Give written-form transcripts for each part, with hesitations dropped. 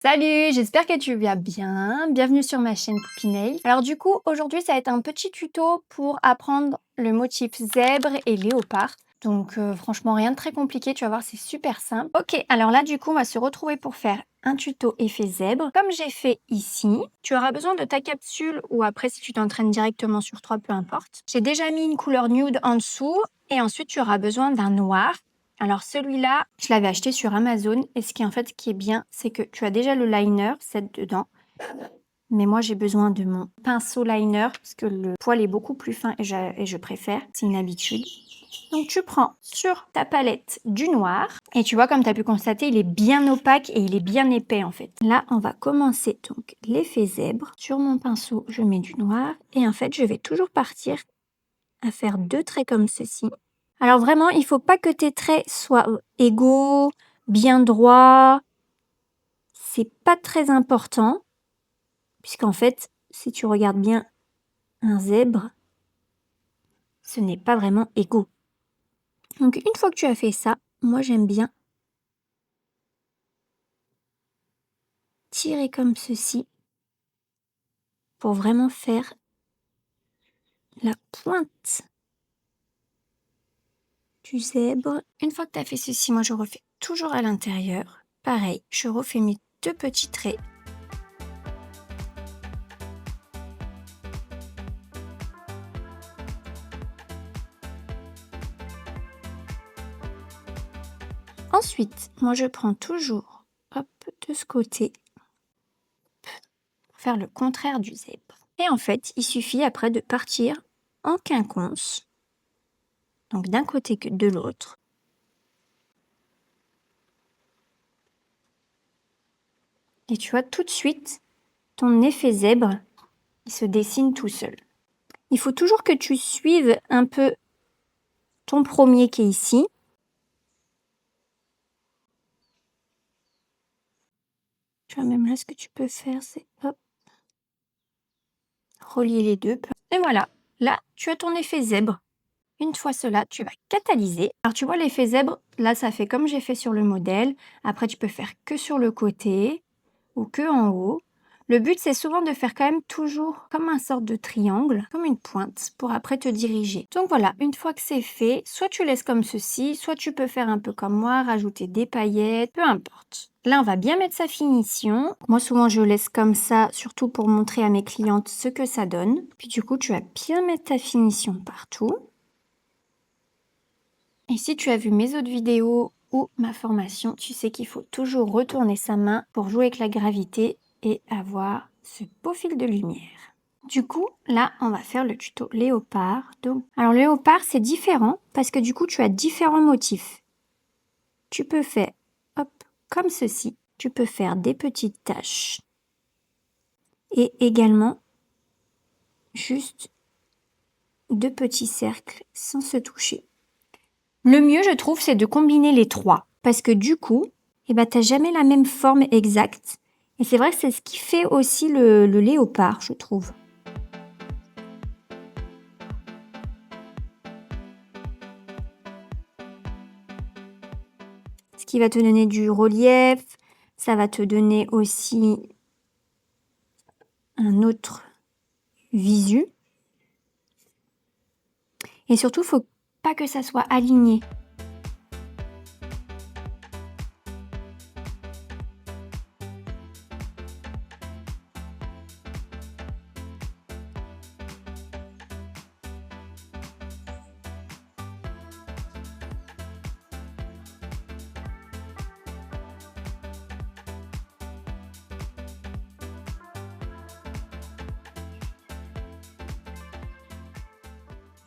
Salut, j'espère que tu vas bien. Bienvenue sur ma chaîne Poupinail. Alors du coup, aujourd'hui, ça va être un petit tuto pour apprendre le motif zèbre et léopard. Donc franchement, rien de très compliqué, tu vas voir, c'est super simple. Ok, alors là, du coup, on va se retrouver pour faire un tuto effet zèbre. Comme j'ai fait ici, tu auras besoin de ta capsule ou après, si tu t'entraînes directement sur toi, peu importe. J'ai déjà mis une couleur nude en dessous et ensuite, tu auras besoin d'un noir. Alors celui-là, je l'avais acheté sur Amazon et ce qui est bien, c'est que tu as déjà le liner set dedans. Mais moi, j'ai besoin de mon pinceau liner parce que le poil est beaucoup plus fin et je préfère. C'est une habitude. Donc tu prends sur ta palette du noir et tu vois, comme tu as pu constater, il est bien opaque et il est bien épais en fait. Là, on va commencer donc l'effet zèbre. Sur mon pinceau, je mets du noir et en fait, je vais toujours partir à faire 2 traits comme ceci. Alors vraiment, il faut pas que tes traits soient égaux, bien droits. C'est pas très important, puisqu'en fait, si tu regardes bien un zèbre, ce n'est pas vraiment égaux. Donc une fois que tu as fait ça, moi j'aime bien tirer comme ceci pour vraiment faire la pointe du zèbre. Une fois que tu as fait ceci, moi je refais toujours à l'intérieur. Pareil, je refais mes 2 petits traits. Ensuite, moi je prends toujours, hop, de ce côté, pour faire le contraire du zèbre. Et en fait, il suffit après de partir en quinconce, donc d'un côté que de l'autre. Et tu vois, tout de suite, ton effet zèbre, il se dessine tout seul. Il faut toujours que tu suives un peu ton premier qui est ici. Tu vois, même là, ce que tu peux faire, c'est hop, relier les deux. Et voilà, là, tu as ton effet zèbre. Une fois cela, tu vas catalyser. Alors tu vois l'effet zèbre, là ça fait comme j'ai fait sur le modèle. Après tu peux faire que sur le côté ou que en haut. Le but c'est souvent de faire quand même toujours comme un sorte de triangle, comme une pointe, pour après te diriger. Donc voilà, une fois que c'est fait, soit tu laisses comme ceci, soit tu peux faire un peu comme moi, rajouter des paillettes, peu importe. Là on va bien mettre sa finition. Moi souvent je laisse comme ça, surtout pour montrer à mes clientes ce que ça donne. Puis du coup tu vas bien mettre ta finition partout. Et si tu as vu mes autres vidéos ou ma formation, tu sais qu'il faut toujours retourner sa main pour jouer avec la gravité et avoir ce beau fil de lumière. Du coup, là, on va faire le tuto léopard. Alors, le léopard, c'est différent parce que du coup, tu as différents motifs. Tu peux faire, hop, comme ceci. Tu peux faire des petites taches. Et également, juste 2 petits cercles sans se toucher. Le mieux, je trouve, c'est de combiner les 3. Parce que du coup, tu n'as jamais la même forme exacte. Et c'est vrai que c'est ce qui fait aussi le léopard, je trouve. Ce qui va te donner du relief, ça va te donner aussi un autre visu. Et surtout, il ne faut pas que ça soit aligné.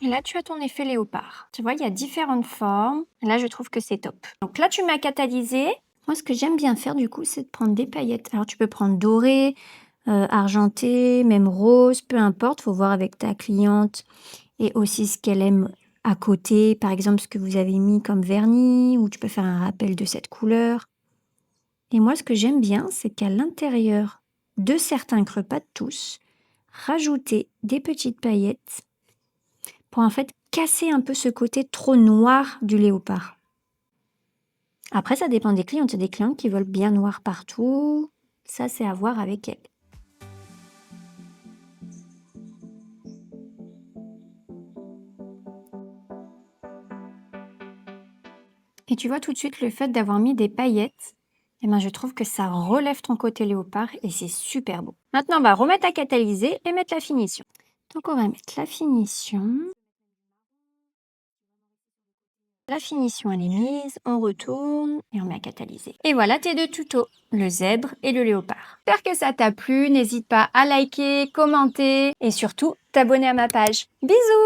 Et là, tu as ton effet léopard. Tu vois, il y a différentes formes. Et là, je trouve que c'est top. Donc là, tu m'as catalysé. Moi, ce que j'aime bien faire, du coup, c'est de prendre des paillettes. Alors, tu peux prendre doré, argenté, même rose, peu importe. Faut voir avec ta cliente et aussi ce qu'elle aime à côté. Par exemple, ce que vous avez mis comme vernis, ou tu peux faire un rappel de cette couleur. Et moi, ce que j'aime bien, c'est qu'à l'intérieur de certains creux, pas de tous, rajouter des petites paillettes pour en fait casser un peu ce côté trop noir du léopard. Après, ça dépend des clientes. Il y a des clientes qui veulent bien noir partout. Ça, c'est à voir avec elle. Et tu vois tout de suite le fait d'avoir mis des paillettes, eh ben, je trouve que ça relève ton côté léopard et c'est super beau. Maintenant, on va remettre à catalyser et mettre la finition. Donc, on va mettre la finition. La finition, elle est mise, on retourne et on met à catalyser. Et voilà tes deux tutos, le zèbre et le léopard. J'espère que ça t'a plu, n'hésite pas à liker, commenter et surtout t'abonner à ma page. Bisous!